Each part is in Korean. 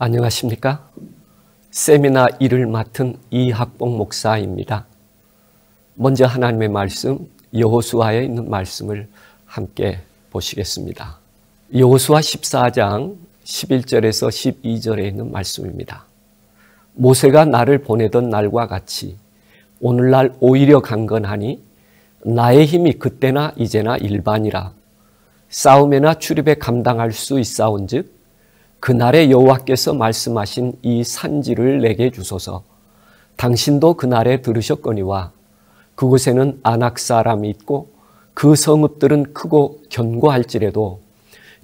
안녕하십니까? 세미나 1을 맡은 이학봉 목사입니다. 먼저 하나님의 말씀, 여호수아에 있는 말씀을 함께 보시겠습니다. 여호수아 14장 11절에서 12절에 있는 말씀입니다. 모세가 나를 보내던 날과 같이 오늘날 오히려 강건하니 나의 힘이 그때나 이제나 일반이라. 싸움에나 출입에 감당할 수 있사온즉 그날에 여호와께서 말씀하신 이 산지를 내게 주소서. 당신도 그날에 들으셨거니와 그곳에는 아낙 사람이 있고 그 성읍들은 크고 견고할지라도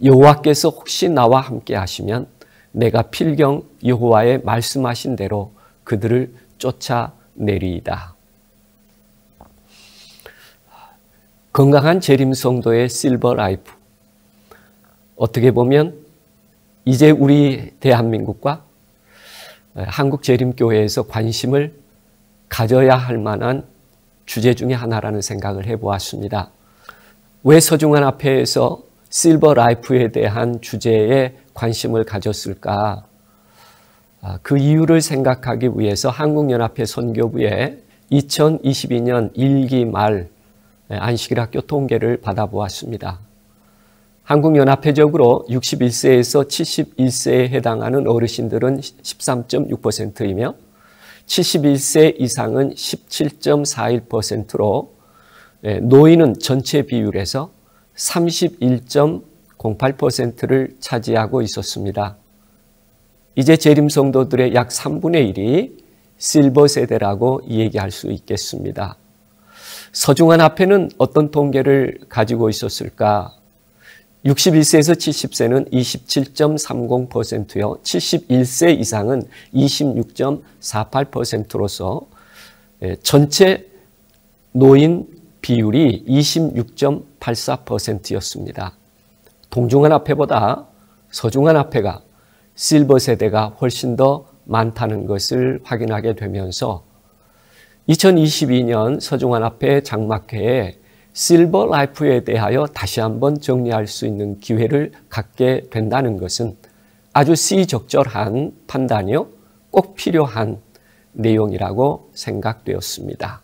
여호와께서 혹시 나와 함께 하시면 내가 필경 여호와의 말씀하신 대로 그들을 쫓아내리이다. 건강한 재림성도의 실버 라이프. 어떻게 보면 이제 우리 대한민국과 한국재림교회에서 관심을 가져야 할 만한 주제 중에 하나라는 생각을 해보았습니다. 왜 서중환 앞회에서 실버 라이프에 대한 주제에 관심을 가졌을까? 그 이유를 생각하기 위해서 한국연합회 선교부에 2022년 1기 말 안식일학교 통계를 받아보았습니다. 한국연합회적으로 61세에서 71세에 해당하는 어르신들은 13.6%이며 71세 이상은 17.41%로 노인은 전체 비율에서 31.08%를 차지하고 있었습니다. 이제 재림성도들의 약 3분의 1이 실버 세대라고 얘기할 수 있겠습니다. 서중환 앞에는 어떤 통계를 가지고 있었을까? 61세에서 70세는 27.30%요. 71세 이상은 26.48%로서 전체 노인 비율이 26.84%였습니다. 동중한 앞회보다 서중한 앞회가 실버 세대가 훨씬 더 많다는 것을 확인하게 되면서 2022년 서중한 앞회 장막회에 실버 라이프에 대하여 다시 한번 정리할 수 있는 기회를 갖게 된다는 것은 아주 시적절한 판단이요, 꼭 필요한 내용이라고 생각되었습니다.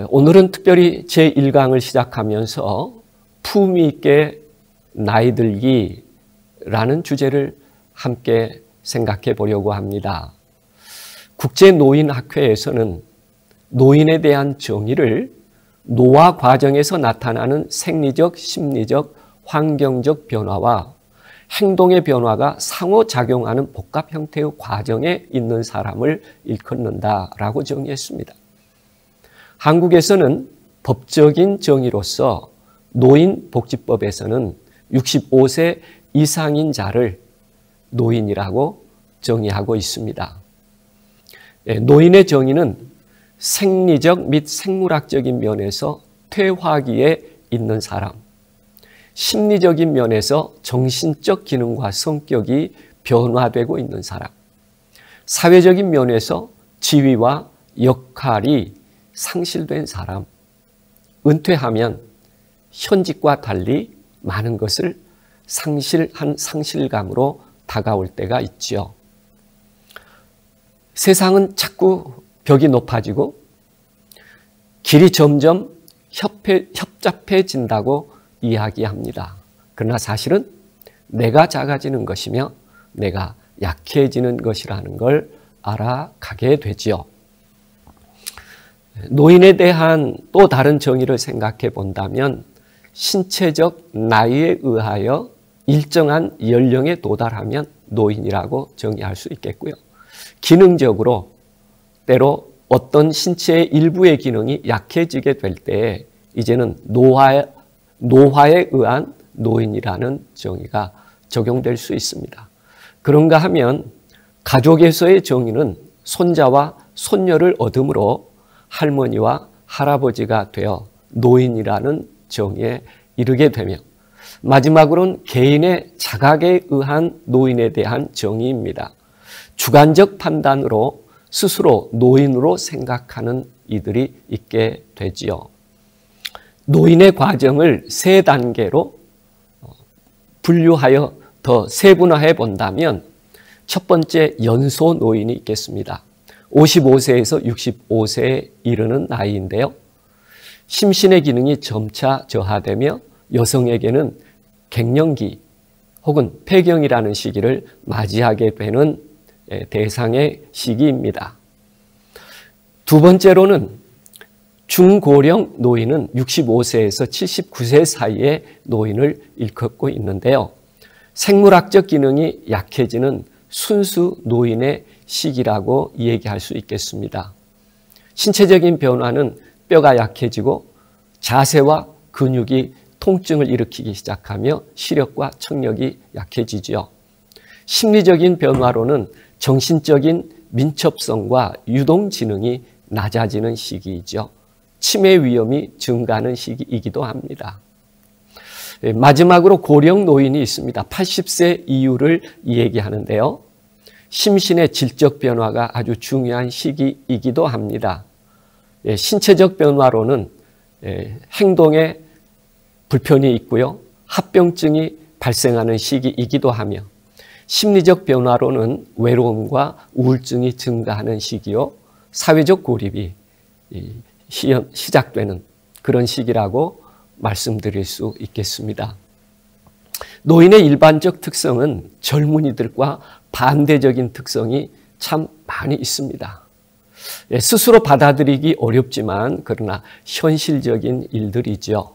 오늘은 특별히 제1강을 시작하면서 품위 있게 나이 들기라는 주제를 함께 생각해 보려고 합니다. 국제노인학회에서는 노인에 대한 정의를 노화 과정에서 나타나는 생리적, 심리적, 환경적 변화와 행동의 변화가 상호작용하는 복합 형태의 과정에 있는 사람을 일컫는다라고 정의했습니다. 한국에서는 법적인 정의로서 노인복지법에서는 65세 이상인 자를 노인이라고 정의하고 있습니다. 노인의 정의는 생리적 및 생물학적인 면에서 퇴화기에 있는 사람, 심리적인 면에서 정신적 기능과 성격이 변화되고 있는 사람, 사회적인 면에서 지위와 역할이 상실된 사람, 은퇴하면 현직과 달리 많은 것을 상실한 상실감으로 다가올 때가 있죠. 세상은 자꾸 벽이 높아지고 길이 점점 협잡해진다고 이야기합니다. 그러나 사실은 내가 작아지는 것이며 내가 약해지는 것이라는 걸 알아가게 되지요. 노인에 대한 또 다른 정의를 생각해 본다면 신체적 나이에 의하여 일정한 연령에 도달하면 노인이라고 정의할 수 있겠고요. 기능적으로 때로 어떤 신체의 일부의 기능이 약해지게 될 때 이제는 노화에 의한 노인이라는 정의가 적용될 수 있습니다. 그런가 하면 가족에서의 정의는 손자와 손녀를 얻음으로 할머니와 할아버지가 되어 노인이라는 정의에 이르게 되며 마지막으로는 개인의 자각에 의한 노인에 대한 정의입니다. 주관적 판단으로 스스로 노인으로 생각하는 이들이 있게 되지요. 노인의 과정을 세 단계로 분류하여 더 세분화해 본다면 첫 번째 연소 노인이 있겠습니다. 55세에서 65세에 이르는 나이인데요. 심신의 기능이 점차 저하되며 여성에게는 갱년기 혹은 폐경이라는 시기를 맞이하게 되는 대상의 시기입니다. 두 번째로는 중고령 노인은 65세에서 79세 사이의 노인을 일컫고 있는데요. 생물학적 기능이 약해지는 순수 노인의 시기라고 얘기할 수 있겠습니다. 신체적인 변화는 뼈가 약해지고 자세와 근육이 통증을 일으키기 시작하며 시력과 청력이 약해지죠. 심리적인 변화로는 정신적인 민첩성과 유동지능이 낮아지는 시기이죠. 치매 위험이 증가하는 시기이기도 합니다. 마지막으로 고령 노인이 있습니다. 80세 이후를 얘기하는데요. 심신의 질적 변화가 아주 중요한 시기이기도 합니다. 신체적 변화로는 행동에 불편이 있고요. 합병증이 발생하는 시기이기도 하며 심리적 변화로는 외로움과 우울증이 증가하는 시기요. 사회적 고립이 시작되는 그런 시기라고 말씀드릴 수 있겠습니다. 노인의 일반적 특성은 젊은이들과 반대적인 특성이 참 많이 있습니다. 스스로 받아들이기 어렵지만 그러나 현실적인 일들이죠.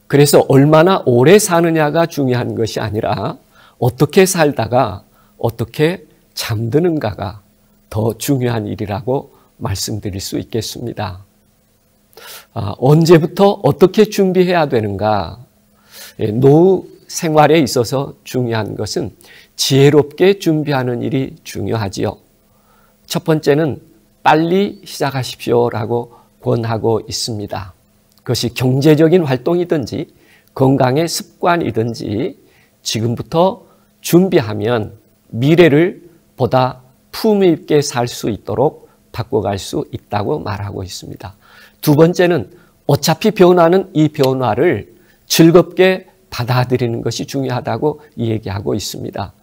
그래서 얼마나 오래 사느냐가 중요한 것이 아니라 어떻게 살다가 어떻게 잠드는가가 더 중요한 일이라고 말씀드릴 수 있겠습니다. 언제부터 어떻게 준비해야 되는가? 노후 생활에 있어서 중요한 것은 지혜롭게 준비하는 일이 중요하지요. 첫 번째는 빨리 시작하십시오라고 권하고 있습니다. 그것이 경제적인 활동이든지 건강의 습관이든지 지금부터 준비하면 미래를 보다 품위 있게 살 수 있도록 바꿔갈 수 있다고 말하고 있습니다. 두 번째는 어차피 변화는 이 변화를 즐겁게 받아들이는 것이 중요하다고 얘기하고 있습니다.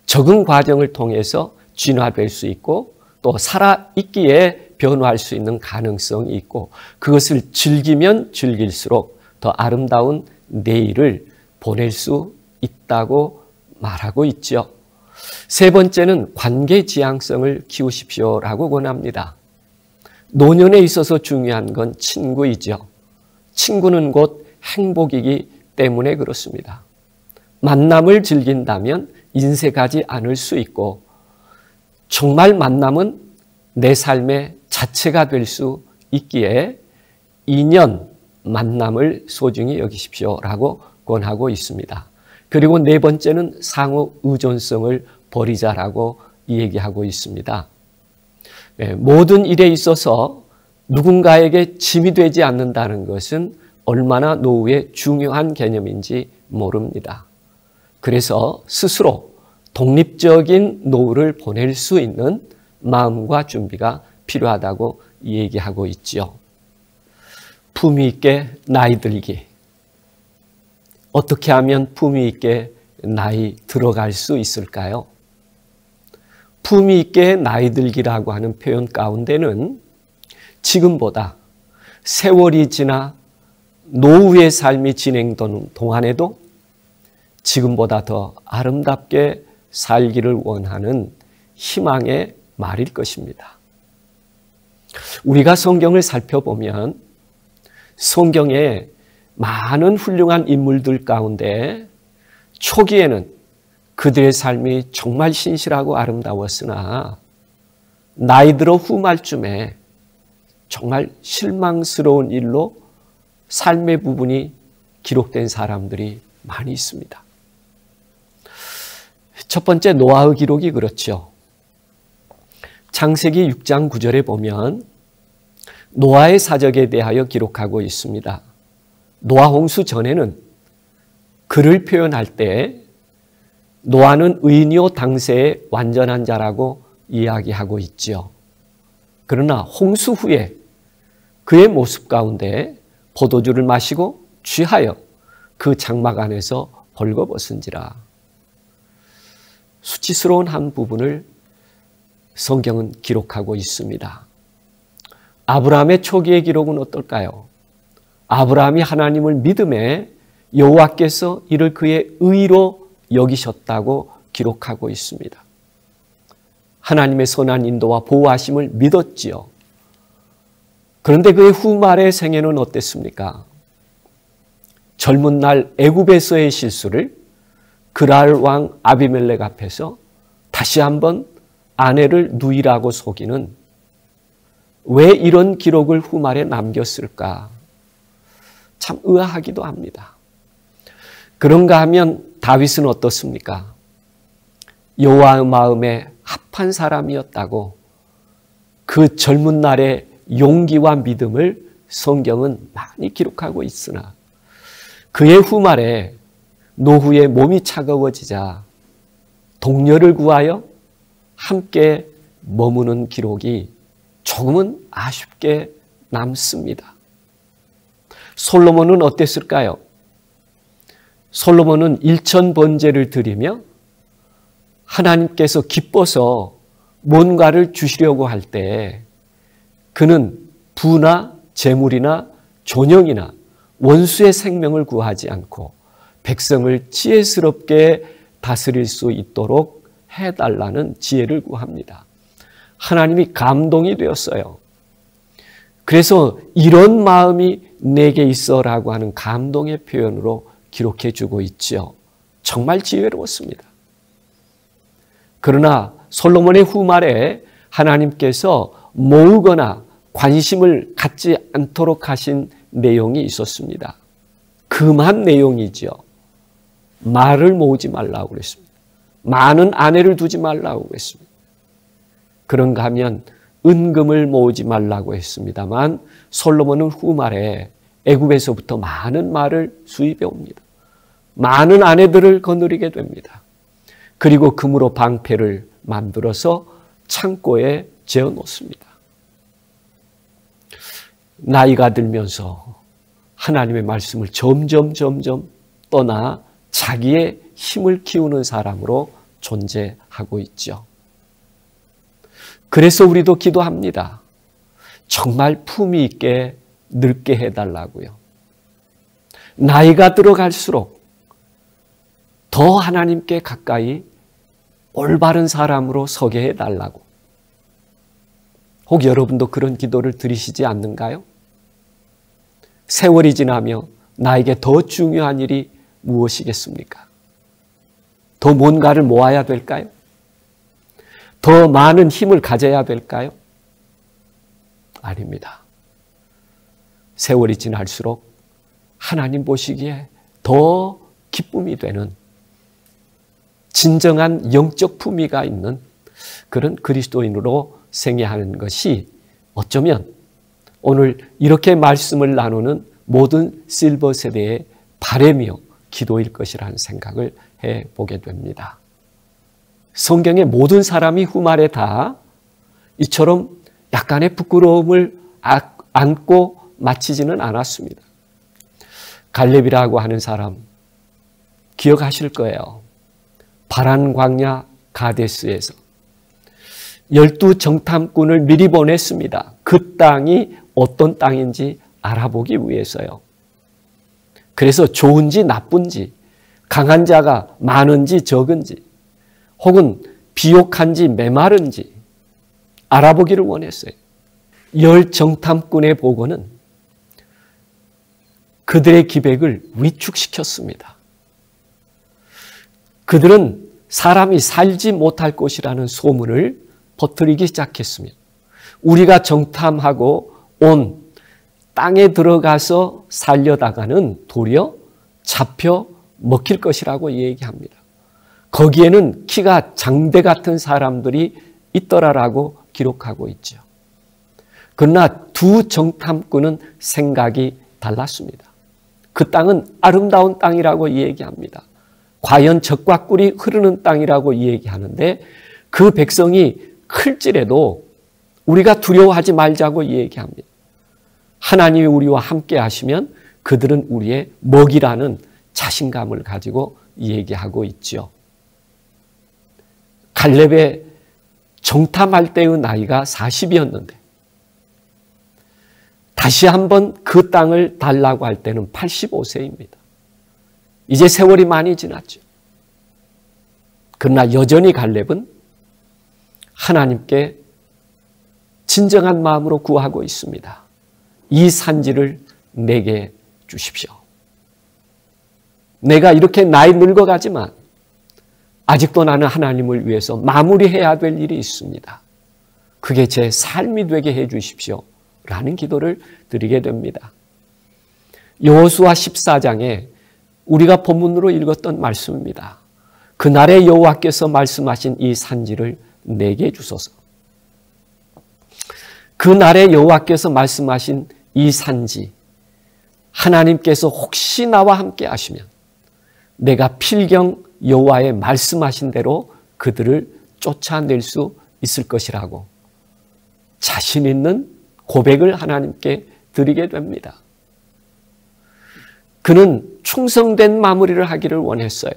적응 과정을 통해서 진화될 수 있고 또 살아있기에 변화할 수 있는 가능성이 있고 그것을 즐기면 즐길수록 더 아름다운 내일을 보낼 수 있다고 말하고 있죠. 세 번째는 관계 지향성을 키우십시오라고 권합니다. 노년에 있어서 중요한 건 친구이죠. 친구는 곧 행복이기 때문에 그렇습니다. 만남을 즐긴다면 인색하지 않을 수 있고 정말 만남은 내 삶의 자체가 될 수 있기에 인연, 만남을 소중히 여기십시오라고 권하고 있습니다. 그리고 네 번째는 상호 의존성을 버리자라고 얘기하고 있습니다. 모든 일에 있어서 누군가에게 짐이 되지 않는다는 것은 얼마나 노후에 중요한 개념인지 모릅니다. 그래서 스스로 독립적인 노후를 보낼 수 있는 마음과 준비가 필요하다고 얘기하고 있죠. 품위 있게 나이 들기. 어떻게 하면 품위 있게 나이 들어갈 수 있을까요? 품위 있게 나이 들기라고 하는 표현 가운데는 지금보다 세월이 지나 노후의 삶이 진행되는 동안에도 지금보다 더 아름답게 살기를 원하는 희망의 말일 것입니다. 우리가 성경을 살펴보면 성경에 많은 훌륭한 인물들 가운데 초기에는 그들의 삶이 정말 신실하고 아름다웠으나 나이 들어 후말쯤에 정말 실망스러운 일로 삶의 부분이 기록된 사람들이 많이 있습니다. 첫 번째 노아의 기록이 그렇죠. 창세기 6장 9절에 보면 노아의 사적에 대하여 기록하고 있습니다. 노아 홍수 전에는 그를 표현할 때 노아는 의인이요 당세의 완전한 자라고 이야기하고 있죠. 그러나 홍수 후에 그의 모습 가운데 포도주를 마시고 취하여 그 장막 안에서 벌거벗은지라. 수치스러운 한 부분을 성경은 기록하고 있습니다. 아브라함의 초기의 기록은 어떨까요? 아브라함이 하나님을 믿음에 여호와께서 이를 그의 의로 여기셨다고 기록하고 있습니다. 하나님의 선한 인도와 보호하심을 믿었지요. 그런데 그의 후말의 생애는 어땠습니까? 젊은 날 애굽에서의 실수를 그랄 왕 아비멜렉 앞에서 다시 한번 아내를 누이라고 속이는, 왜 이런 기록을 후말에 남겼을까? 참 의아하기도 합니다. 그런가 하면 다윗은 어떻습니까? 여호와의 마음에 합한 사람이었다고 그 젊은 날의 용기와 믿음을 성경은 많이 기록하고 있으나 그의 후말에 노후에 몸이 차가워지자 동료를 구하여 함께 머무는 기록이 조금은 아쉽게 남습니다. 솔로몬은 어땠을까요? 솔로몬은 일천 번제를 드리며 하나님께서 기뻐서 뭔가를 주시려고 할 때 그는 부나 재물이나 존영이나 원수의 생명을 구하지 않고 백성을 지혜스럽게 다스릴 수 있도록 해달라는 지혜를 구합니다. 하나님이 감동이 되었어요. 그래서 이런 마음이 내게 있어라고 하는 감동의 표현으로 기록해 주고 있죠. 정말 지혜로웠습니다. 그러나 솔로몬의 후말에 하나님께서 모으거나 관심을 갖지 않도록 하신 내용이 있었습니다. 금한 내용이죠. 말을 모으지 말라고 그랬습니다. 많은 아내를 두지 말라고 그랬습니다. 그런가 하면 은금을 모으지 말라고 했습니다만 솔로몬은 후말에 애굽에서부터 많은 말을 수입해 옵니다. 많은 아내들을 거느리게 됩니다. 그리고 금으로 방패를 만들어서 창고에 재어 놓습니다. 나이가 들면서 하나님의 말씀을 점점 떠나 자기의 힘을 키우는 사람으로 존재하고 있죠. 그래서 우리도 기도합니다. 정말 품위 있게 늙게 해달라고요. 나이가 들어갈수록 더 하나님께 가까이 올바른 사람으로 서게 해달라고. 혹 여러분도 그런 기도를 드리시지 않는가요? 세월이 지나며 나에게 더 중요한 일이 무엇이겠습니까? 더 뭔가를 모아야 될까요? 더 많은 힘을 가져야 될까요? 아닙니다. 세월이 지날수록 하나님 보시기에 더 기쁨이 되는 진정한 영적 품위가 있는 그런 그리스도인으로 생애하는 것이 어쩌면 오늘 이렇게 말씀을 나누는 모든 실버 세대의 바람이요 기도일 것이라는 생각을 해보게 됩니다. 성경의 모든 사람이 후말에 다 이처럼 약간의 부끄러움을 안고 마치지는 않았습니다. 갈렙이라고 하는 사람 기억하실 거예요. 바란 광야 가데스에서 12 정탐꾼을 미리 보냈습니다. 그 땅이 어떤 땅인지 알아보기 위해서요. 그래서 좋은지 나쁜지, 강한 자가 많은지 적은지, 혹은 비옥한지 메마른지 알아보기를 원했어요. 10 정탐꾼의 보고는 그들의 기백을 위축시켰습니다. 그들은 사람이 살지 못할 곳이라는 소문을 퍼뜨리기 시작했으며 우리가 정탐하고 온 땅에 들어가서 살려다가는 도리어 잡혀 먹힐 것이라고 얘기합니다. 거기에는 키가 장대 같은 사람들이 있더라라고 기록하고 있죠. 그러나 두 정탐꾼은 생각이 달랐습니다. 그 땅은 아름다운 땅이라고 얘기합니다. 과연 젖과 꿀이 흐르는 땅이라고 얘기하는데 그 백성이 클지라도 우리가 두려워하지 말자고 얘기합니다. 하나님이 우리와 함께 하시면 그들은 우리의 먹이라는 자신감을 가지고 얘기하고 있죠. 갈렙의 정탐할 때의 나이가 40이었는데 다시 한번 그 땅을 달라고 할 때는 85세입니다. 이제 세월이 많이 지났죠. 그러나 여전히 갈렙은 하나님께 진정한 마음으로 구하고 있습니다. 이 산지를 내게 주십시오. 내가 이렇게 나이 늙어가지만 아직도 나는 하나님을 위해서 마무리해야 될 일이 있습니다. 그게 제 삶이 되게 해 주십시오. 라는 기도를 드리게 됩니다. 여호수아 14장에 우리가 본문으로 읽었던 말씀입니다. 그날에 여호와께서 말씀하신 이 산지를 내게 주소서. 그날에 여호와께서 말씀하신 이 산지, 하나님께서 혹시 나와 함께 하시면 내가 필경 여호와의 말씀하신 대로 그들을 쫓아낼 수 있을 것이라고 자신 있는 고백을 하나님께 드리게 됩니다. 그는 충성된 마무리를 하기를 원했어요.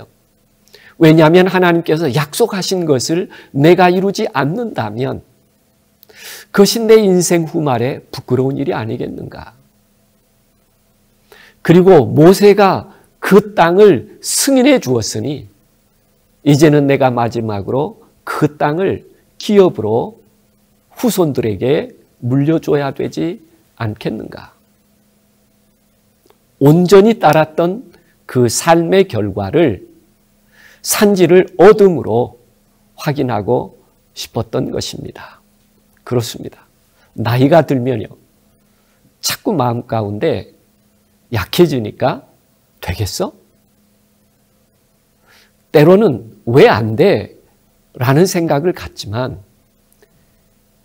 왜냐하면 하나님께서 약속하신 것을 내가 이루지 않는다면 그것이 내 인생 후말에 부끄러운 일이 아니겠는가. 그리고 모세가 그 땅을 승인해 주었으니 이제는 내가 마지막으로 그 땅을 기업으로 후손들에게 물려줘야 되지 않겠는가. 온전히 따랐던 그 삶의 결과를 산지를 얻음으로 확인하고 싶었던 것입니다. 그렇습니다. 나이가 들면요, 자꾸 마음 가운데 약해지니까 되겠어? 때로는 왜 안 돼? 라는 생각을 갖지만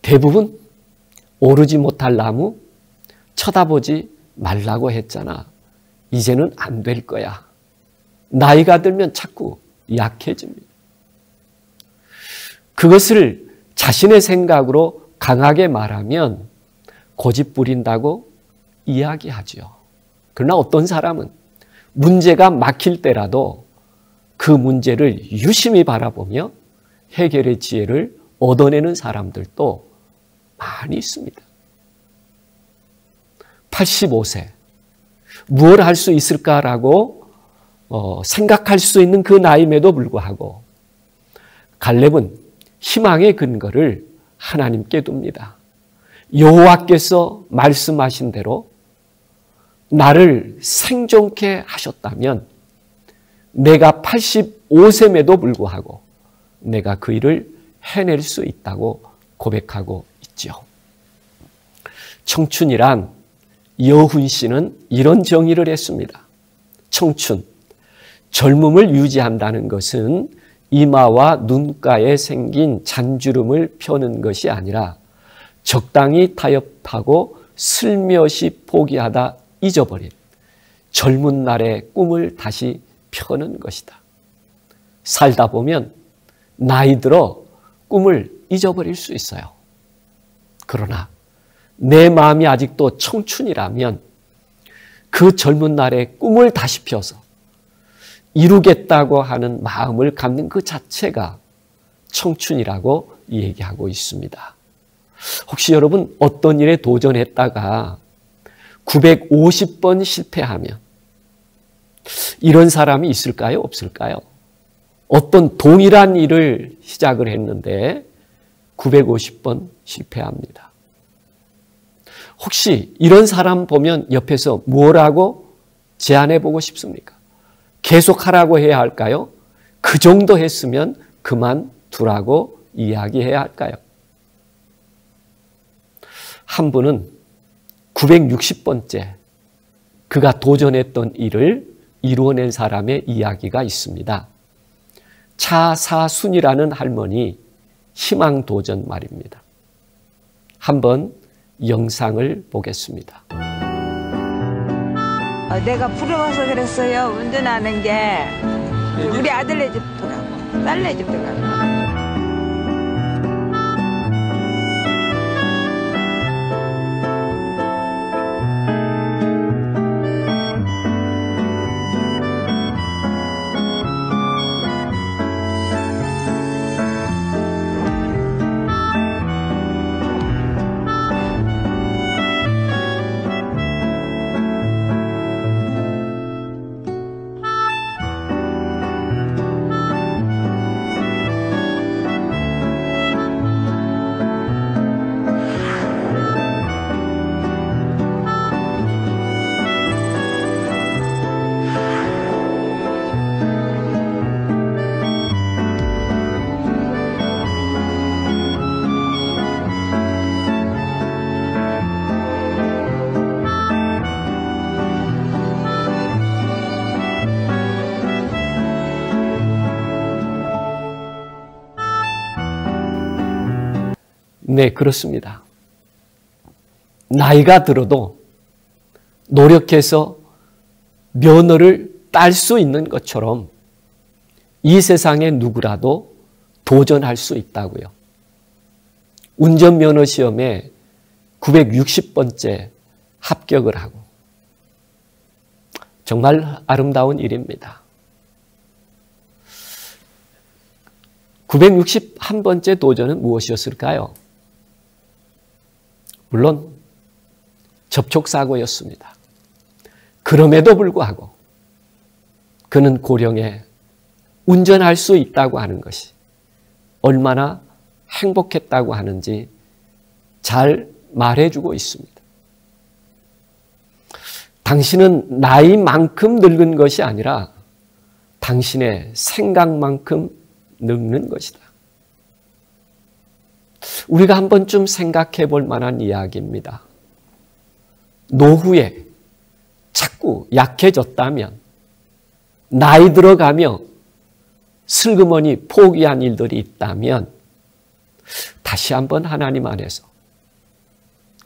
대부분 오르지 못할 나무 쳐다보지 말라고 했잖아. 이제는 안 될 거야. 나이가 들면 자꾸 약해집니다. 그것을 자신의 생각으로 강하게 말하면 고집 부린다고 이야기하죠. 그러나 어떤 사람은 문제가 막힐 때라도 그 문제를 유심히 바라보며 해결의 지혜를 얻어내는 사람들도 많이 있습니다. 85세, 무엇을 할 수 있을까라고 생각할 수 있는 그 나이임에도 불구하고 갈렙은 희망의 근거를 하나님께 둡니다. 여호와께서 말씀하신 대로 나를 생존케 하셨다면 내가 85세임에도 불구하고 내가 그 일을 해낼 수 있다고 고백하고 있죠. 청춘이란 여훈 씨는 이런 정의를 했습니다. 청춘, 젊음을 유지한다는 것은 이마와 눈가에 생긴 잔주름을 펴는 것이 아니라 적당히 타협하고 슬며시 포기하다 잊어버린 젊은 날의 꿈을 다시 펴는 것이다. 살다 보면 나이 들어 꿈을 잊어버릴 수 있어요. 그러나 내 마음이 아직도 청춘이라면 그 젊은 날의 꿈을 다시 펴서 이루겠다고 하는 마음을 갖는 그 자체가 청춘이라고 얘기하고 있습니다. 혹시 여러분 어떤 일에 도전했다가 950번 실패하면 이런 사람이 있을까요? 없을까요? 어떤 동일한 일을 시작을 했는데 950번 실패합니다. 혹시 이런 사람 보면 옆에서 뭐라고 제안해 보고 싶습니까? 계속하라고 해야 할까요? 그 정도 했으면 그만두라고 이야기해야 할까요? 한 분은 960번째 그가 도전했던 일을 이루어낸 사람의 이야기가 있습니다. 차사순이라는 할머니 희망도전 말입니다. 한번 영상을 보겠습니다. 내가 부러워서 그랬어요. 운전하는 게 우리 아들네 집 돌아가고 딸네 집 돌아가고. 네, 그렇습니다. 나이가 들어도 노력해서 면허를 딸 수 있는 것처럼 이 세상에 누구라도 도전할 수 있다고요. 운전면허 시험에 960번째 합격을 하고 정말 아름다운 일입니다. 961번째 도전은 무엇이었을까요? 물론 접촉사고였습니다. 그럼에도 불구하고 그는 고령에 운전할 수 있다고 하는 것이 얼마나 행복했다고 하는지 잘 말해주고 있습니다. 당신은 나이만큼 늙은 것이 아니라 당신의 생각만큼 늙는 것이다. 우리가 한 번쯤 생각해 볼 만한 이야기입니다. 노후에 자꾸 약해졌다면, 나이 들어가며 슬그머니 포기한 일들이 있다면 다시 한번 하나님 안에서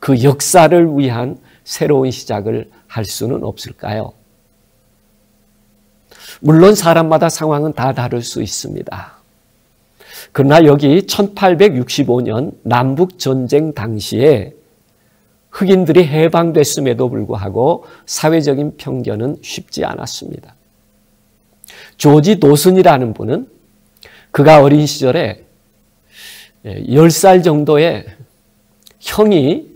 그 역사를 위한 새로운 시작을 할 수는 없을까요? 물론 사람마다 상황은 다 다를 수 있습니다. 그러나 여기 1865년 남북전쟁 당시에 흑인들이 해방됐음에도 불구하고 사회적인 편견은 쉽지 않았습니다. 조지 도슨이라는 분은 그가 어린 시절에 10살 정도의 형이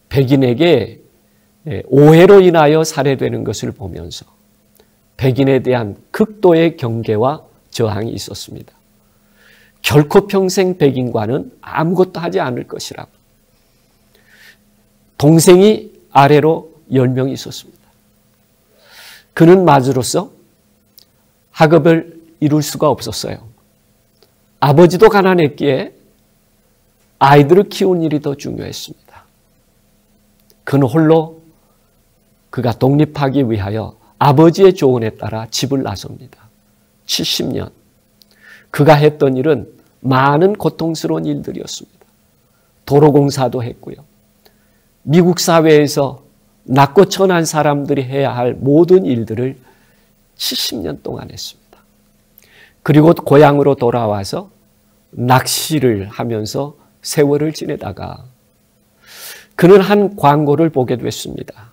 백인에게 오해로 인하여 살해되는 것을 보면서 백인에 대한 극도의 경계와 저항이 있었습니다. 결코 평생 백인과는 아무것도 하지 않을 것이라고. 동생이 아래로 10명이 있었습니다. 그는 마주로서 학업을 이룰 수가 없었어요. 아버지도 가난했기에 아이들을 키우는 일이 더 중요했습니다. 그는 홀로 그가 독립하기 위하여 아버지의 조언에 따라 집을 나섭니다. 70년. 그가 했던 일은 많은 고통스러운 일들이었습니다. 도로공사도 했고요. 미국 사회에서 낮고 천한 사람들이 해야 할 모든 일들을 70년 동안 했습니다. 그리고 고향으로 돌아와서 낚시를 하면서 세월을 지내다가 그는 한 광고를 보게 됐습니다.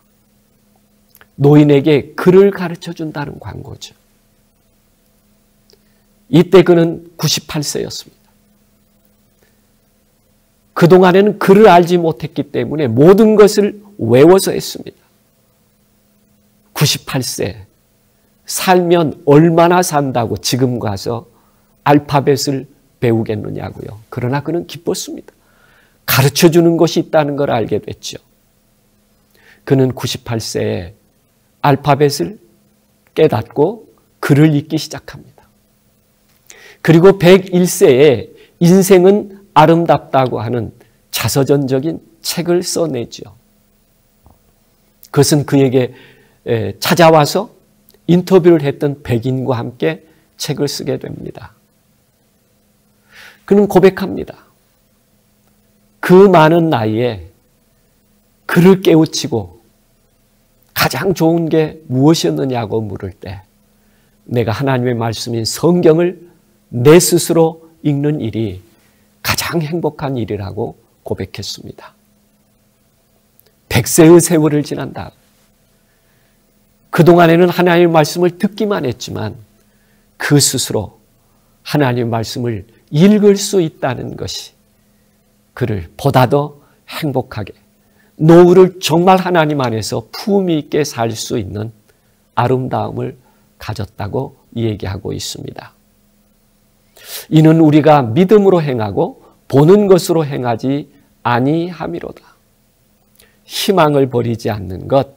노인에게 글을 가르쳐 준다는 광고죠. 이때 그는 98세였습니다. 그동안에는 글을 알지 못했기 때문에 모든 것을 외워서 했습니다. 98세. 살면 얼마나 산다고 지금 가서 알파벳을 배우겠느냐고요. 그러나 그는 기뻤습니다. 가르쳐주는 것이 있다는 걸 알게 됐죠. 그는 98세에 알파벳을 깨닫고 글을 읽기 시작합니다. 그리고 101세에 인생은 아름답다고 하는 자서전적인 책을 써내죠. 그것은 그에게 찾아와서 인터뷰를 했던 백인과 함께 책을 쓰게 됩니다. 그는 고백합니다. 그 많은 나이에 그를 깨우치고 가장 좋은 게 무엇이었느냐고 물을 때 내가 하나님의 말씀인 성경을 내 스스로 읽는 일이 가장 행복한 일이라고 고백했습니다. 100세의 세월을 지난 다음 그동안에는 하나님의 말씀을 듣기만 했지만 그 스스로 하나님의 말씀을 읽을 수 있다는 것이 그를 보다 더 행복하게 노후를 정말 하나님 안에서 품위 있게 살 수 있는 아름다움을 가졌다고 얘기하고 있습니다. 이는 우리가 믿음으로 행하고 보는 것으로 행하지 아니함이로다. 희망을 버리지 않는 것,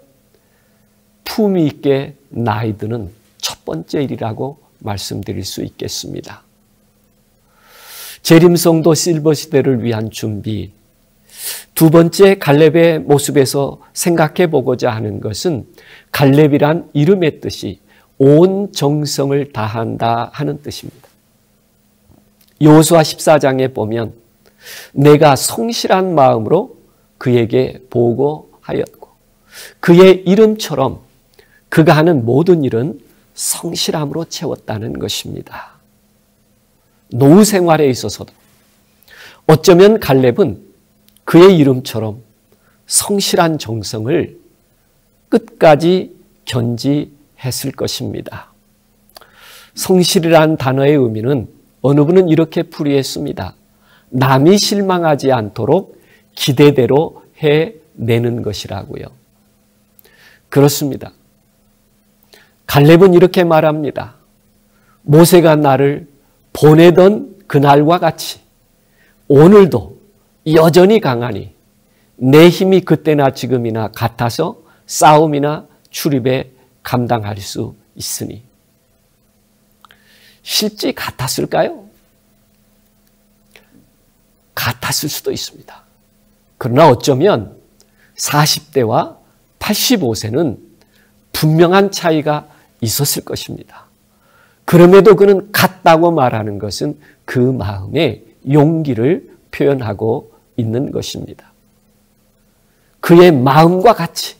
품위 있게 나이 드는 첫 번째 일이라고 말씀드릴 수 있겠습니다. 재림성도 실버 시대를 위한 준비. 두 번째 갈렙의 모습에서 생각해 보고자 하는 것은 갈렙이란 이름의 뜻이 온 정성을 다한다 하는 뜻입니다. 여호수아 14장에 보면 내가 성실한 마음으로 그에게 보고하였고 그의 이름처럼 그가 하는 모든 일은 성실함으로 채웠다는 것입니다. 노후 생활에 있어서도 어쩌면 갈렙은 그의 이름처럼 성실한 정성을 끝까지 견지했을 것입니다. 성실이란 단어의 의미는 어느 분은 이렇게 풀이했습니다. 남이 실망하지 않도록 기대대로 해내는 것이라고요. 그렇습니다. 갈렙은 이렇게 말합니다. 모세가 나를 보내던 그날과 같이 오늘도 여전히 강하니 내 힘이 그때나 지금이나 같아서 싸움이나 출입에 감당할 수 있으니. 실제 같았을까요? 같았을 수도 있습니다. 그러나 어쩌면 40대와 85세는 분명한 차이가 있었을 것입니다. 그럼에도 그는 같다고 말하는 것은 그 마음의 용기를 표현하고 있는 것입니다. 그의 마음과 같이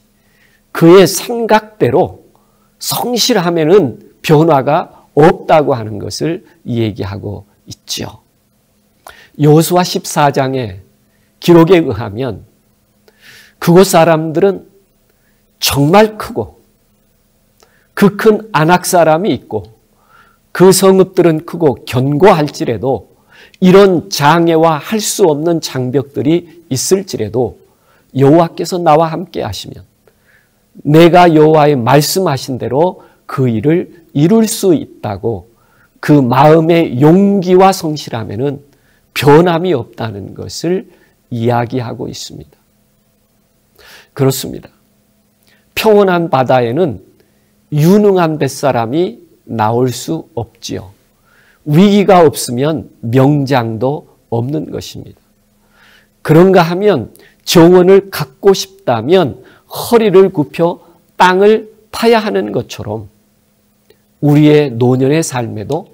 그의 생각대로 성실하면은 변화가 없다고 하는 것을 얘기하고 있죠. 여호수아 14장의 기록에 의하면 그곳 사람들은 정말 크고 그 큰 아낙 사람이 있고 그 성읍들은 크고 견고할지라도 이런 장애와 할 수 없는 장벽들이 있을지라도 여호와께서 나와 함께 하시면 내가 여호와의 말씀하신 대로 그 일을 이룰 수 있다고 그 마음의 용기와 성실함에는 변함이 없다는 것을 이야기하고 있습니다. 그렇습니다. 평온한 바다에는 유능한 뱃사람이 나올 수 없지요. 위기가 없으면 명장도 없는 것입니다. 그런가 하면 정원을 갖고 싶다면 허리를 굽혀 땅을 파야 하는 것처럼 우리의 노년의 삶에도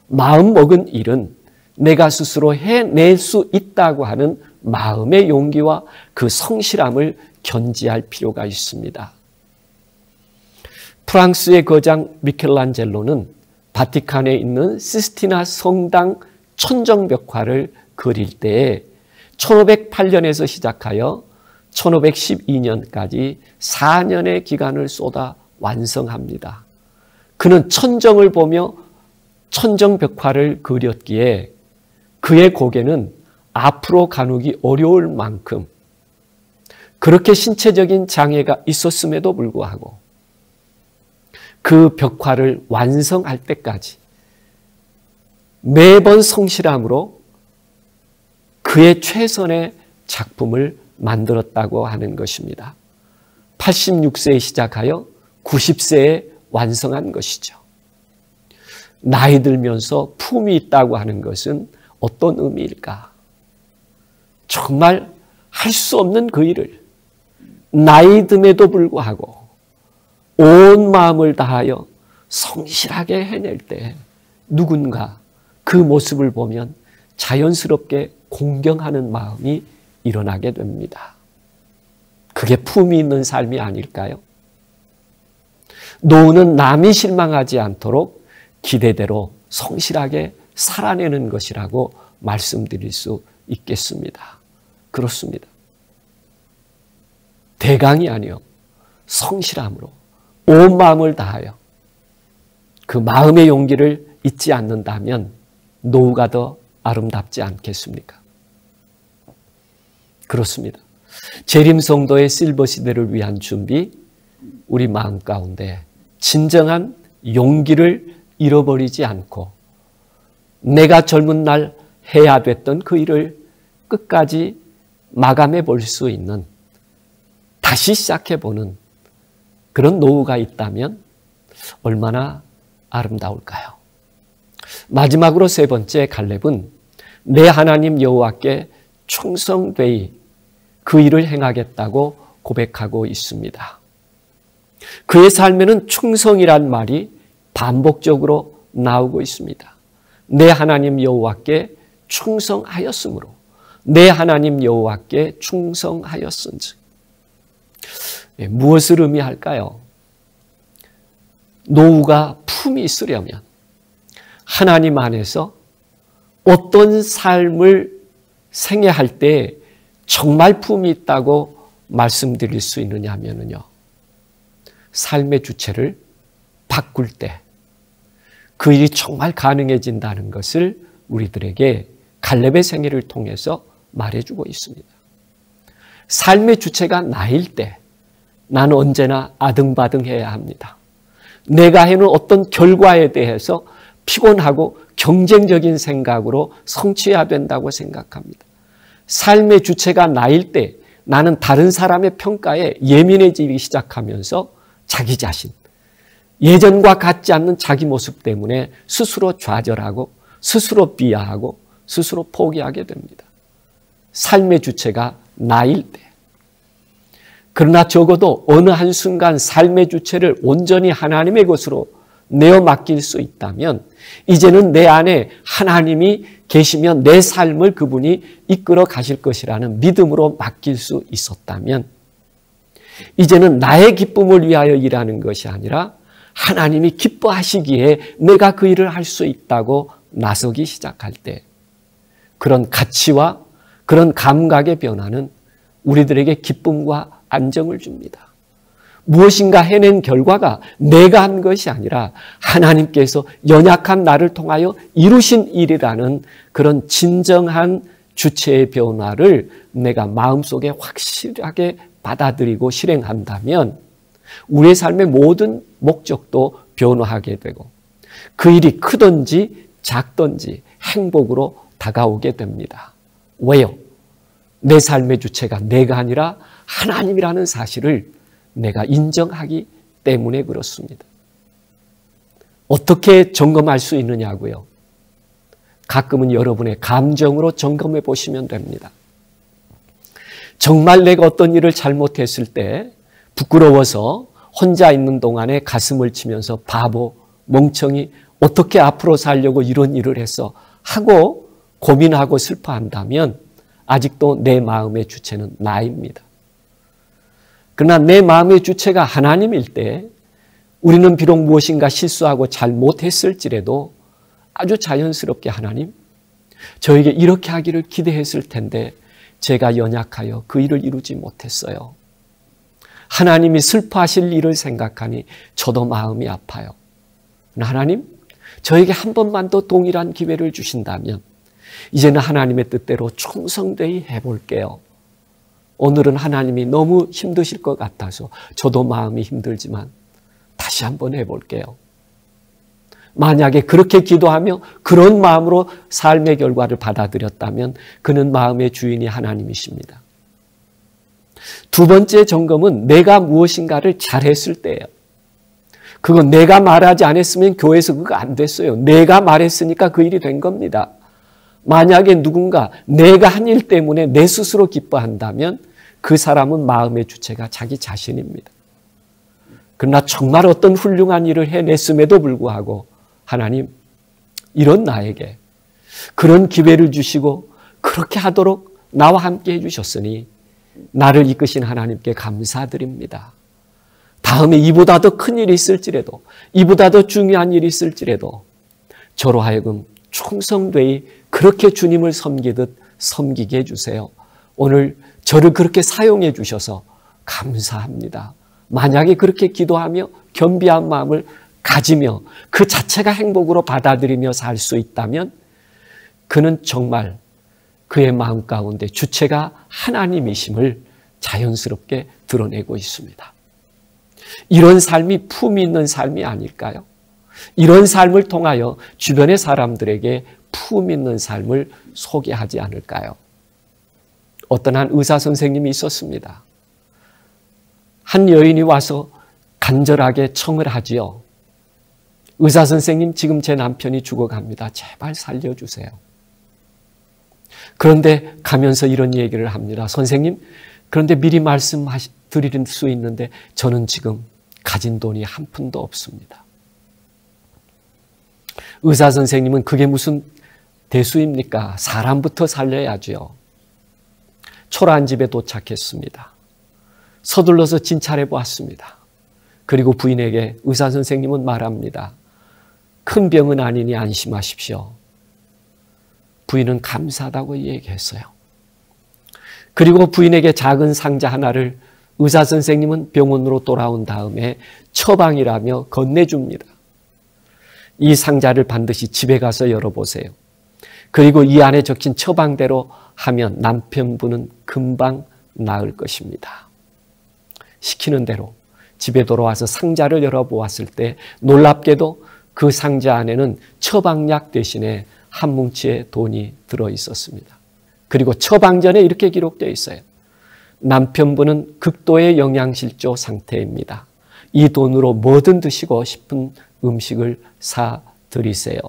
마음먹은 일은 내가 스스로 해낼 수 있다고 하는 마음의 용기와 그 성실함을 견지할 필요가 있습니다. 프랑스의 거장 미켈란젤로는 바티칸에 있는 시스티나 성당 천정벽화를 그릴 때에 1508년에서 시작하여 1512년까지 4년의 기간을 쏟아 완성합니다. 그는 천정을 보며 천정벽화를 그렸기에 그의 고개는 앞으로 가누기 어려울 만큼 그렇게 신체적인 장애가 있었음에도 불구하고 그 벽화를 완성할 때까지 매번 성실함으로 그의 최선의 작품을 만들었다고 하는 것입니다. 86세에 시작하여 90세에 완성한 것이죠. 나이 들면서 품이 있다고 하는 것은 어떤 의미일까? 정말 할 수 없는 그 일을 나이 듦에도 불구하고 온 마음을 다하여 성실하게 해낼 때 누군가 그 모습을 보면 자연스럽게 공경하는 마음이 일어나게 됩니다. 그게 품이 있는 삶이 아닐까요? 노후는 남이 실망하지 않도록 기대대로 성실하게 살아내는 것이라고 말씀드릴 수 있겠습니다. 그렇습니다. 대강이 아니요 성실함으로 온 마음을 다하여 그 마음의 용기를 잊지 않는다면 노후가 더 아름답지 않겠습니까? 그렇습니다. 재림성도의 실버 시대를 위한 준비, 우리 마음 가운데 진정한 용기를 잃어버리지 않고 내가 젊은 날 해야 됐던 그 일을 끝까지 마감해 볼 수 있는, 다시 시작해보는 그런 노후가 있다면 얼마나 아름다울까요? 마지막으로 세 번째, 갈렙은 내 하나님 여호와께 충성되이 그 일을 행하겠다고 고백하고 있습니다. 그의 삶에는 충성이란 말이 반복적으로 나오고 있습니다. 내 하나님 여호와께 충성하였으므로 내 하나님 여호와께 충성하였은즉. 무엇을 의미할까요? 노후가 품이 있으려면 하나님 안에서 어떤 삶을 생애할 때 정말 품이 있다고 말씀드릴 수 있느냐 하면요, 삶의 주체를 바꿀 때 그 일이 정말 가능해진다는 것을 우리들에게 갈렙의 생애를 통해서 말해주고 있습니다. 삶의 주체가 나일 때 나는 언제나 아등바등해야 합니다. 내가 해놓은 어떤 결과에 대해서 피곤하고 경쟁적인 생각으로 성취해야 된다고 생각합니다. 삶의 주체가 나일 때 나는 다른 사람의 평가에 예민해지기 시작하면서 자기 자신, 예전과 같지 않는 자기 모습 때문에 스스로 좌절하고 스스로 비하하고 스스로 포기하게 됩니다. 삶의 주체가 나일 때. 그러나 적어도 어느 한순간 삶의 주체를 온전히 하나님의 것으로 내어 맡길 수 있다면, 이제는 내 안에 하나님이 계시면 내 삶을 그분이 이끌어 가실 것이라는 믿음으로 맡길 수 있었다면, 이제는 나의 기쁨을 위하여 일하는 것이 아니라 하나님이 기뻐하시기에 내가 그 일을 할 수 있다고 나서기 시작할 때, 그런 가치와 그런 감각의 변화는 우리들에게 기쁨과 안정을 줍니다. 무엇인가 해낸 결과가 내가 한 것이 아니라 하나님께서 연약한 나를 통하여 이루신 일이라는 그런 진정한 주체의 변화를 내가 마음속에 확실하게 받아들이고 실행한다면 우리의 삶의 모든 목적도 변화하게 되고 그 일이 크든지 작든지 행복으로 다가오게 됩니다. 왜요? 내 삶의 주체가 내가 아니라 하나님이라는 사실을 내가 인정하기 때문에 그렇습니다. 어떻게 점검할 수 있느냐고요? 가끔은 여러분의 감정으로 점검해 보시면 됩니다. 정말 내가 어떤 일을 잘못했을 때 부끄러워서 혼자 있는 동안에 가슴을 치면서 바보, 멍청이, 어떻게 앞으로 살려고 이런 일을 했어 하고 고민하고 슬퍼한다면 아직도 내 마음의 주체는 나입니다. 그러나 내 마음의 주체가 하나님일 때 우리는 비록 무엇인가 실수하고 잘못했을지라도 아주 자연스럽게 하나님, 저에게 이렇게 하기를 기대했을 텐데 제가 연약하여 그 일을 이루지 못했어요. 하나님이 슬퍼하실 일을 생각하니 저도 마음이 아파요. 하나님, 저에게 한 번만 더 동일한 기회를 주신다면 이제는 하나님의 뜻대로 충성되이 해볼게요. 오늘은 하나님이 너무 힘드실 것 같아서 저도 마음이 힘들지만 다시 한번 해볼게요. 만약에 그렇게 기도하며 그런 마음으로 삶의 결과를 받아들였다면 그는 마음의 주인이 하나님이십니다. 두 번째 점검은 내가 무엇인가를 잘했을 때예요. 그건 내가 말하지 않았으면 교회에서 그거 안 됐어요. 내가 말했으니까 그 일이 된 겁니다. 만약에 누군가 내가 한 일 때문에 내 스스로 기뻐한다면 그 사람은 마음의 주체가 자기 자신입니다. 그러나 정말 어떤 훌륭한 일을 해냈음에도 불구하고 하나님, 이런 나에게 그런 기회를 주시고 그렇게 하도록 나와 함께 해주셨으니 나를 이끄신 하나님께 감사드립니다. 다음에 이보다 더 큰 일이 있을지라도, 이보다 더 중요한 일이 있을지라도 저로 하여금 충성되이 그렇게 주님을 섬기듯 섬기게 해주세요. 오늘 저를 그렇게 사용해 주셔서 감사합니다. 만약에 그렇게 기도하며 겸비한 마음을 가지며 그 자체가 행복으로 받아들이며 살 수 있다면 그는 정말 그의 마음 가운데 주체가 하나님이심을 자연스럽게 드러내고 있습니다. 이런 삶이 품이 있는 삶이 아닐까요? 이런 삶을 통하여 주변의 사람들에게 품 있는 삶을 소개하지 않을까요? 어떤 한 의사 선생님이 있었습니다. 한 여인이 와서 간절하게 청을 하지요. 의사 선생님, 지금 제 남편이 죽어갑니다. 제발 살려주세요. 그런데 가면서 이런 얘기를 합니다. 선생님, 그런데 미리 말씀드릴 수 있는데 저는 지금 가진 돈이 한 푼도 없습니다. 의사 선생님은 그게 무슨 대수입니까? 사람부터 살려야죠. 초라한 집에 도착했습니다. 서둘러서 진찰해 보았습니다. 그리고 부인에게 의사 선생님은 말합니다. 큰 병은 아니니 안심하십시오. 부인은 감사하다고 얘기했어요. 그리고 부인에게 작은 상자 하나를 의사 선생님은 병원으로 돌아온 다음에 처방이라며 건네줍니다. 이 상자를 반드시 집에 가서 열어보세요. 그리고 이 안에 적힌 처방대로 하면 남편분은 금방 나을 것입니다. 시키는 대로 집에 돌아와서 상자를 열어보았을 때 놀랍게도 그 상자 안에는 처방약 대신에 한 뭉치의 돈이 들어있었습니다. 그리고 처방전에 이렇게 기록되어 있어요. 남편분은 극도의 영양실조 상태입니다. 이 돈으로 뭐든 드시고 싶은 음식을 사드리세요.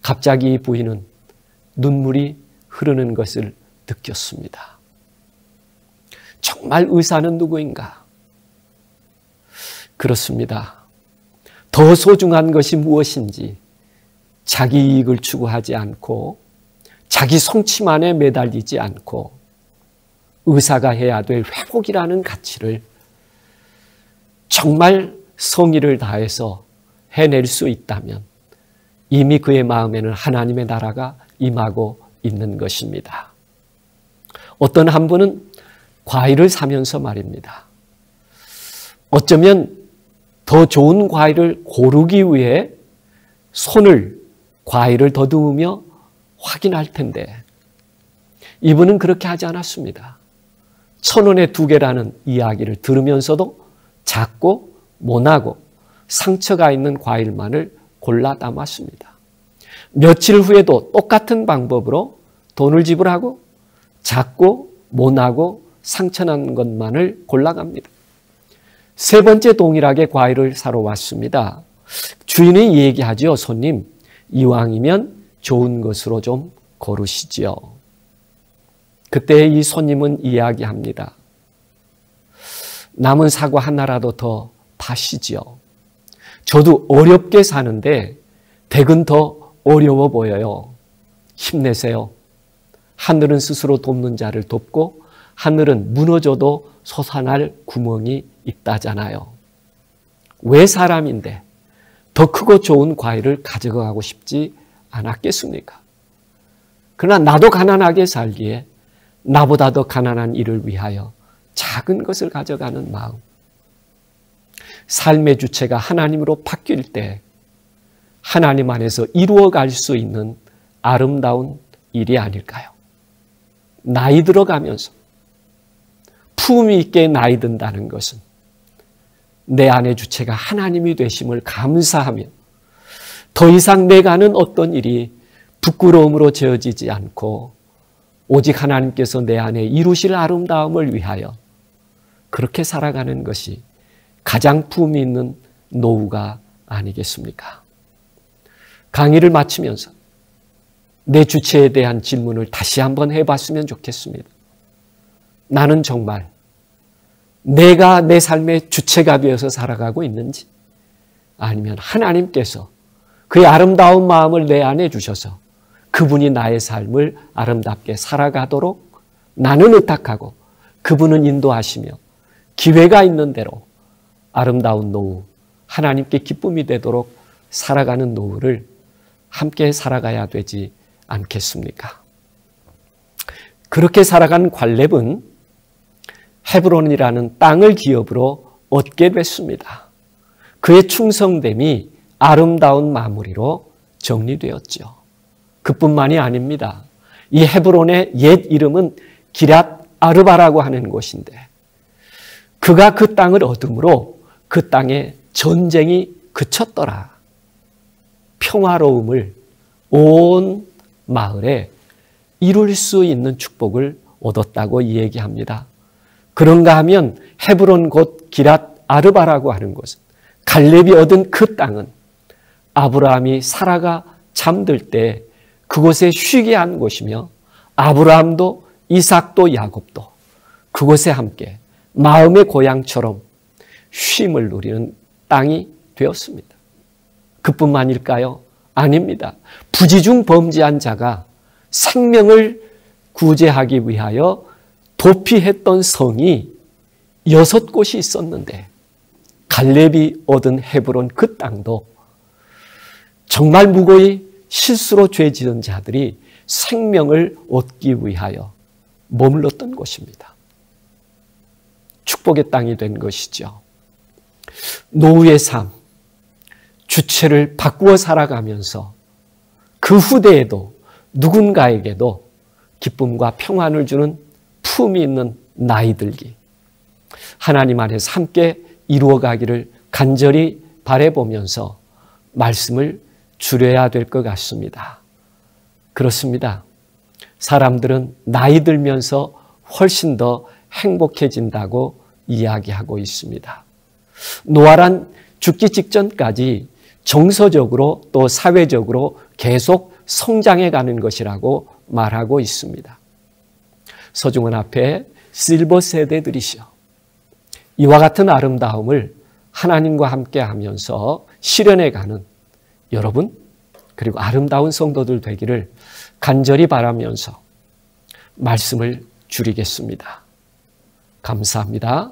갑자기 이 부인은 눈물이 흐르는 것을 느꼈습니다. 정말 의사는 누구인가? 그렇습니다. 더 소중한 것이 무엇인지 자기 이익을 추구하지 않고 자기 성취만에 매달리지 않고 의사가 해야 될 회복이라는 가치를 정말 성의를 다해서 해낼 수 있다면 이미 그의 마음에는 하나님의 나라가 임하고 있는 것입니다. 어떤 한 분은 과일을 사면서 말입니다. 어쩌면 더 좋은 과일을 고르기 위해 손을 과일을 더듬으며 확인할 텐데 이분은 그렇게 하지 않았습니다. 1,000원에 2개라는 이야기를 들으면서도 작고 모나고 상처가 있는 과일만을 골라 담았습니다. 며칠 후에도 똑같은 방법으로 돈을 지불하고 작고 모나고 상처난 것만을 골라갑니다. 세 번째 동일하게 과일을 사러 왔습니다. 주인이 얘기하죠. 손님, 이왕이면 좋은 것으로 좀 고르시지요. 그때 이 손님은 이야기합니다. 남은 사과 하나라도 더 파시지요. 저도 어렵게 사는데 댁은 더 어려워 보여요. 힘내세요. 하늘은 스스로 돕는 자를 돕고 하늘은 무너져도 솟아날 구멍이 있다잖아요. 왜 사람인데 더 크고 좋은 과일을 가져가고 싶지 않았겠습니까? 그러나 나도 가난하게 살기에 나보다 더 가난한 이를 위하여 작은 것을 가져가는 마음. 삶의 주체가 하나님으로 바뀔 때 하나님 안에서 이루어갈 수 있는 아름다운 일이 아닐까요? 나이 들어가면서 품위 있게 나이 든다는 것은 내 안의 주체가 하나님이 되심을 감사하며 더 이상 내가 하는 어떤 일이 부끄러움으로 지어지지 않고 오직 하나님께서 내 안에 이루실 아름다움을 위하여 그렇게 살아가는 것이 가장 품위 있는 노후가 아니겠습니까? 강의를 마치면서 내 주체에 대한 질문을 다시 한번 해봤으면 좋겠습니다. 나는 정말 내가 내 삶의 주체가 되어서 살아가고 있는지 아니면 하나님께서 그의 아름다운 마음을 내 안에 주셔서 그분이 나의 삶을 아름답게 살아가도록 나는 의탁하고 그분은 인도하시며 기회가 있는 대로 아름다운 노후, 하나님께 기쁨이 되도록 살아가는 노후를 함께 살아가야 되지 않겠습니까? 그렇게 살아간 갈렙은 헤브론이라는 땅을 기업으로 얻게 됐습니다. 그의 충성됨이 아름다운 마무리로 정리되었죠. 그뿐만이 아닙니다. 이 헤브론의 옛 이름은 기랏 아르바라고 하는 곳인데 그가 그 땅을 얻음으로 그 땅에 전쟁이 그쳤더라. 평화로움을 온 마을에 이룰 수 있는 축복을 얻었다고 얘기합니다. 그런가 하면 헤브론 곧 기랏 아르바라고 하는 곳은 갈렙이 얻은 그 땅은 아브라함이 사라가 잠들 때 그곳에 쉬게 한 곳이며 아브라함도 이삭도 야곱도 그곳에 함께 마음의 고향처럼 쉼을 누리는 땅이 되었습니다. 그뿐만일까요? 아닙니다. 부지중 범죄한 자가 생명을 구제하기 위하여 도피했던 성이 6곳이 있었는데 갈렙이 얻은 헤브론 그 땅도 정말 무고히 실수로 죄 지은 자들이 생명을 얻기 위하여 머물렀던 곳입니다. 축복의 땅이 된 것이죠. 노후의 삶, 주체를 바꾸어 살아가면서 그 후대에도 누군가에게도 기쁨과 평안을 주는 품이 있는 나이 들기, 하나님 안에서 함께 이루어가기를 간절히 바라보면서 말씀을 줄여야 될 것 같습니다. 그렇습니다. 사람들은 나이 들면서 훨씬 더 행복해진다고 이야기하고 있습니다. 노아란 죽기 직전까지 정서적으로 또 사회적으로 계속 성장해 가는 것이라고 말하고 있습니다. 서중원 앞에 실버 세대들이시여, 이와 같은 아름다움을 하나님과 함께 하면서 실현해 가는 여러분, 그리고 아름다운 성도들 되기를 간절히 바라면서 말씀을 줄이겠습니다. 감사합니다.